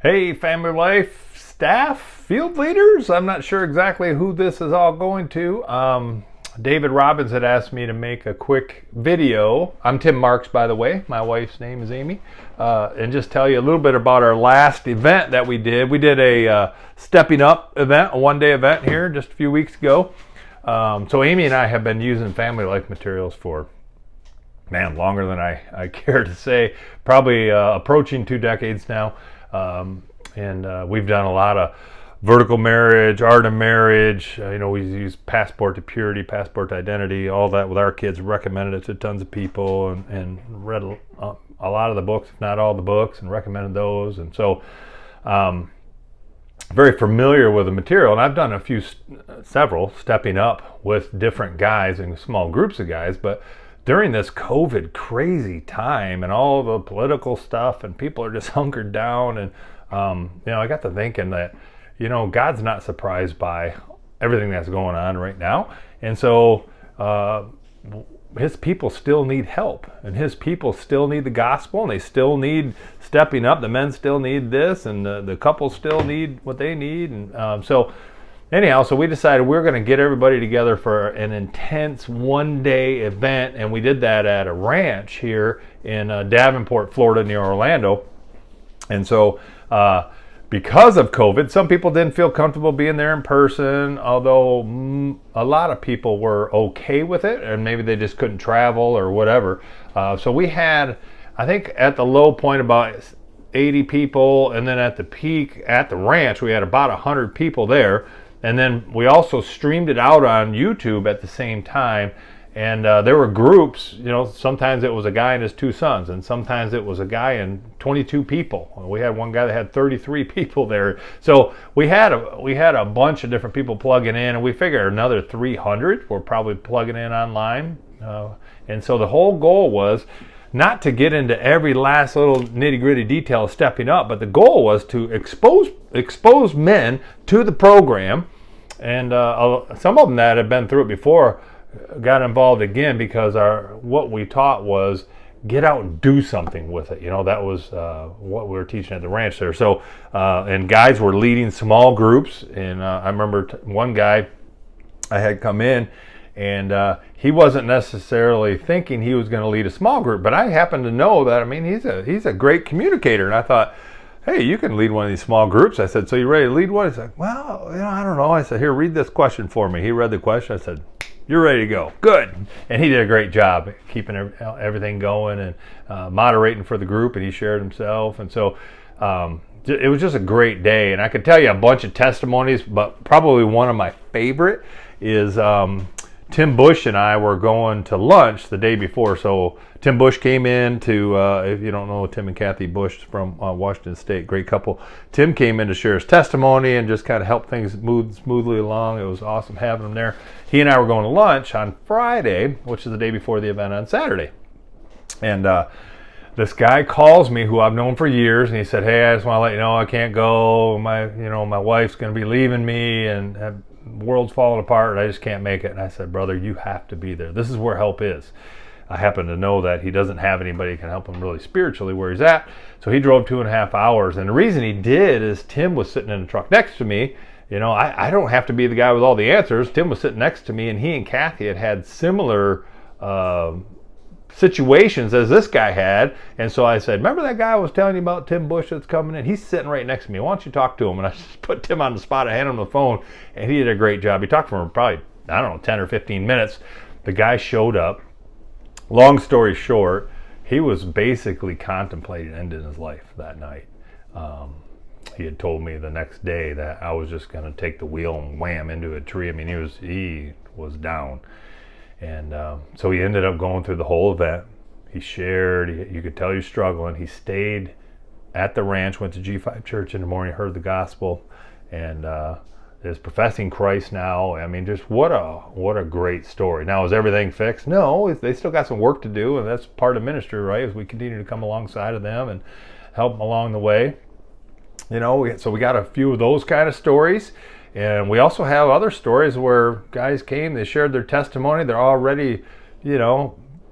Hey, Family Life staff, field leaders. I'm not sure exactly who this is all going to. David Robbins had asked me to make a quick video. I'm Tim Marks, by the way. My wife's name is Amy. And just tell you a little bit about our last event that we did. We did a Stepping Up event, a one-day event here just a few weeks ago. So Amy and I have been using Family Life materials for, man, longer than I care to say. Probably approaching 2 decades now. We've done a lot of vertical marriage, art of marriage. We use Passport to Purity, Passport to Identity, all that with our kids. Recommended it to tons of people and read a lot of the books, if not all the books, and recommended those. And so, very familiar with the material. And I've done several Stepping Up with different guys and small groups of guys, but during this COVID crazy time and all the political stuff and people are just hunkered down and I got to thinking that God's not surprised by everything that's going on right now, and so his people still need help, and his people still need the gospel, and they still need stepping up. The men still need this, and the couples still need what they need. And so we decided we're going to get everybody together for an intense one-day event, and we did that at a ranch here in Davenport, Florida, near Orlando. And so because of COVID, some people didn't feel comfortable being there in person, although a lot of people were okay with it, and maybe they just couldn't travel or whatever. So we had, I think at the low point, about 80 people, and then at the peak at the ranch, we had about 100 people there. And then we also streamed it out on YouTube at the same time. And there were groups, sometimes it was a guy and his 2 sons, and sometimes it was a guy and 22 people. We had one guy that had 33 people there. So we had a bunch of different people plugging in, and we figured another 300 were probably plugging in online. And so the whole goal was not to get into every last little nitty-gritty detail of Stepping Up, but the goal was to expose men to the program. And some of them that had been through it before got involved again, because what we taught was get out and do something with it. That was what we were teaching at the ranch there. So and guys were leading small groups, and I remember one guy I had come in, and he wasn't necessarily thinking he was going to lead a small group, but I happened to know that, he's a great communicator, and I thought, hey, you can lead one of these small groups. I said, so you ready to lead one? He's like, well, I don't know. I said, here, read this question for me. He read the question. I said, you're ready to go. Good. And he did a great job keeping everything going and moderating for the group, and he shared himself. And so it was just a great day. And I could tell you a bunch of testimonies, but probably one of my favorite is Tim Bush and I were going to lunch the day before. So Tim Bush came in to, if you don't know, Tim and Kathy Bush from Washington State, great couple. Tim came in to share his testimony and just kind of help things move smoothly along. It was awesome having him there. He and I were going to lunch on Friday, which is the day before the event on Saturday. And this guy calls me, who I've known for years, and he said, hey, I just want to let you know I can't go. My wife's going to be leaving me, and the world's falling apart, and I just can't make it. And I said, brother, you have to be there. This is where help is. I happen to know that he doesn't have anybody who can help him really spiritually where he's at. So he drove 2.5 hours. And the reason he did is Tim was sitting in the truck next to me. I don't have to be the guy with all the answers. Tim was sitting next to me, and he and Kathy had similar situations as this guy had. And so I said, remember that guy I was telling you about, Tim Bush, that's coming in? He's sitting right next to me. Why don't you talk to him? And I just put Tim on the spot. I handed him the phone, and he did a great job. He talked for probably, 10 or 15 minutes. The guy showed up. Long story short, he was basically contemplating ending his life that night. He had told me the next day that I was just going to take the wheel and wham into a tree. He was down. And so he ended up going through the whole event. He shared. You could tell he was struggling. He stayed at the ranch, went to G5 Church in the morning, heard the gospel, and is professing Christ now. Just what a great story. Now, is everything fixed? No, they still got some work to do, and that's part of ministry, right? As we continue to come alongside of them and help them along the way. So we got a few of those kind of stories. And we also have other stories where guys came, they shared their testimony. They're already,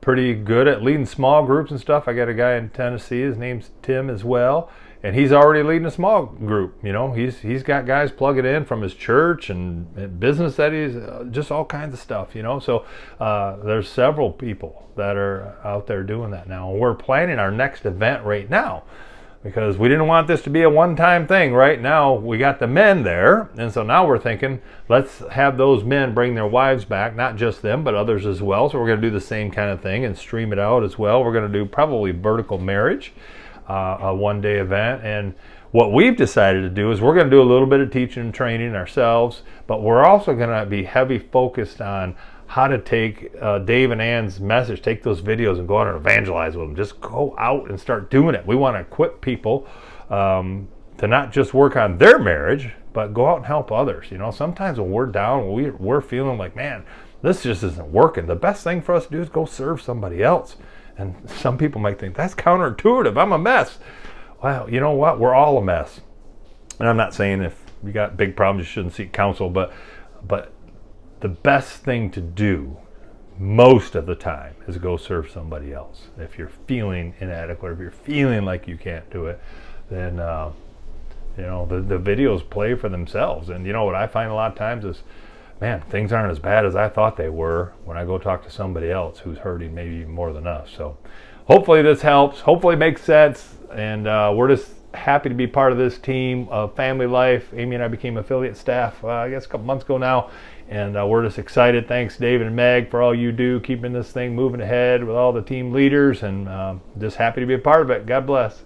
pretty good at leading small groups and stuff. I got a guy in Tennessee, his name's Tim as well. and he's already leading a small group. You know, he's got guys plugging in from his church and business that he's just all kinds of stuff. You know, so there's several people that are out there doing that now. We're planning our next event right now, because we didn't want this to be a one-time thing. Right now we got the men there, and so now we're thinking, let's have those men bring their wives back, not just them but others as well. So we're going to do the same kind of thing and stream it out as well. We're going to do probably vertical marriage, a one-day event. And what we've decided to do is we're going to do a little bit of teaching and training ourselves, but we're also going to be heavy focused on how to take Dave and Ann's message, take those videos and go out and evangelize with them. Just go out and start doing it. We want to equip people to not just work on their marriage, but go out and help others. You know, sometimes when we're down, we're feeling like, man, this just isn't working. The best thing for us to do is go serve somebody else. And some people might think, that's counterintuitive. I'm a mess. Well, you know what? We're all a mess. And I'm not saying if you got big problems, you shouldn't seek counsel, but the best thing to do most of the time is go serve somebody else. If you're feeling inadequate, if you're feeling like you can't do it, then you know, the videos play for themselves. And you know what I find a lot of times is, man, things aren't as bad as I thought they were when I go talk to somebody else who's hurting maybe even more than us. So hopefully this helps, hopefully it makes sense, and we're just happy to be part of this team of Family Life. Amy and I became affiliate staff, I guess a couple months ago now, and we're just excited. Thanks, David and Meg, for all you do, keeping this thing moving ahead with all the team leaders, and just happy to be a part of it. God bless.